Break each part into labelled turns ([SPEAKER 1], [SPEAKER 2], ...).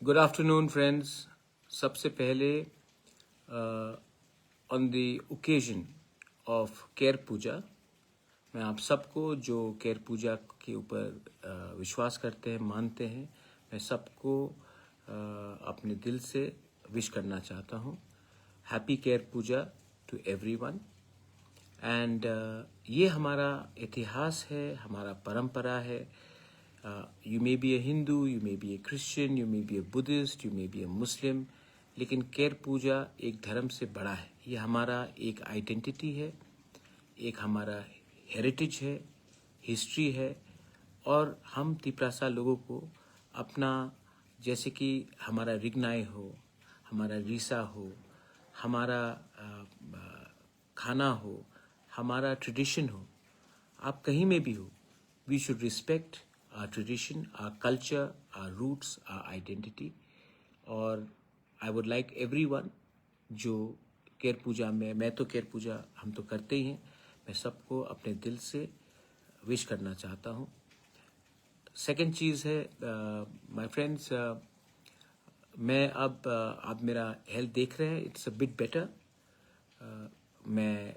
[SPEAKER 1] Good afternoon friends. सबसे पहले on the occasion of Ker Puja, मैं आप सबको जो केयर पूजा के ऊपर विश्वास करते हैं, मानते हैं, मैं सबको अपने दिल से विश करना चाहता हूँ। Happy Ker Puja to everyone. And ये हमारा इतिहास है, हमारा परंपरा है। You may be a Hindu, you may be a Christian, you may be a Buddhist, you may be a Muslim, लेकिन केयर पूजा एक धर्म से बड़ा है। ये हमारा एक आइडेंटिटी है, एक हमारा हेरिटेज है, हिस्ट्री है। और हम तिपरासा लोगों को अपना, जैसे कि हमारा रिगनाई हो, हमारा रीसा हो, हमारा खाना हो, हमारा ट्रेडिशन हो, आप कहीं में भी हो, we should respect our tradition, our culture, our roots, our identity. और I would like everyone जो केयर पूजा में, मैं तो केयर पूजा हम तो करते ही हैं, मैं सबको अपने दिल से विश करना चाहता हूँ। सेकंड चीज़ है माय फ्रेंड्स, मैं अब आप मेरा हेल्थ देख रहे हैं, इट्स अ बिट बेटर। मैं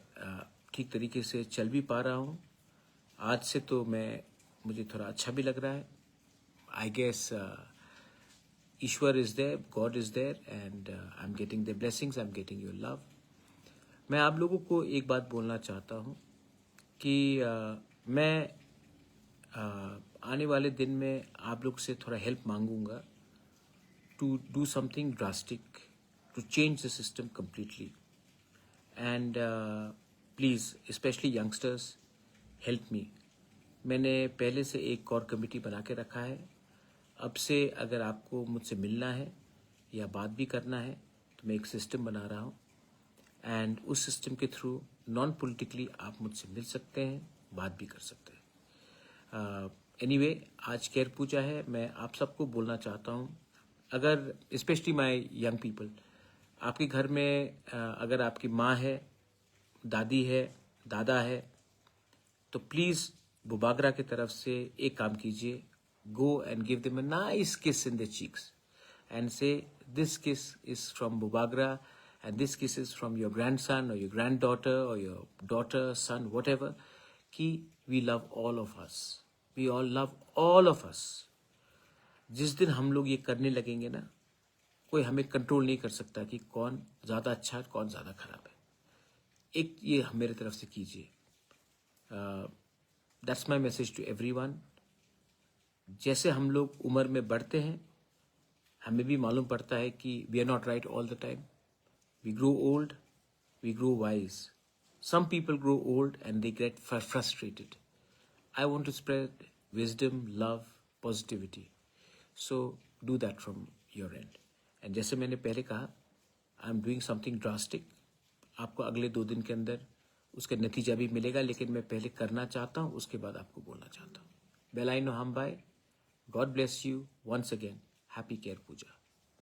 [SPEAKER 1] ठीक तरीके से चल भी पा रहा हूँ। आज से तो मुझे थोड़ा अच्छा भी लग रहा है। आई गेस ईश्वर is there, God is there, and I am getting the blessings, I am getting your love. मैं आप लोगों को एक बात बोलना चाहता हूँ कि मैं आने वाले दिन में आप लोग से थोड़ा हेल्प मांगूंगा to do something drastic, to change the system completely. And please, specially youngsters, help me. मैंने पहले से एक कोर कमेटी बना के रखा है। अब से अगर आपको मुझसे मिलना है या बात भी करना है तो मैं एक सिस्टम बना रहा हूँ, एंड उस सिस्टम के थ्रू नॉन पॉलिटिकली आप मुझसे मिल सकते हैं, बात भी कर सकते हैं। एनीवे, आज केयर पूजा है। मैं आप सबको बोलना चाहता हूँ, अगर स्पेशली माय यंग पीपल, आपके घर में अगर आपकी माँ है, दादी है, दादा है, तो प्लीज़ बुबागरा की तरफ से एक काम कीजिए, go and give them a nice kiss in the cheeks and say this kiss is from बुबागरा and this kiss is from your grandson और योर ग्रैंड डॉटर और योर डॉटर, सन, व्हाटएवर, कि we love all of us, we all love all of us. जिस दिन हम लोग ये करने लगेंगे ना, कोई हमें कंट्रोल नहीं कर सकता कि कौन ज़्यादा अच्छा है, कौन ज़्यादा खराब है। एक ये मेरे तरफ से कीजिए। That's my message to everyone. जैसे हम लोग उम्र में बढ़ते हैं, हमें भी मालूम पड़ता है कि we are not right all the time. We grow old, we grow wise. Some people grow old and they get frustrated. I want to spread wisdom, love, positivity, so do that from your end. And जैसे मैंने पहले कहा, I am doing something drastic. आपको अगले 2 दिन के अंदर उसका नतीजा भी मिलेगा, लेकिन मैं पहले करना चाहता हूँ, उसके बाद आपको बोलना चाहता हूँ। बेलाइनो हम bye. God bless you once again. Happy Ker Puja.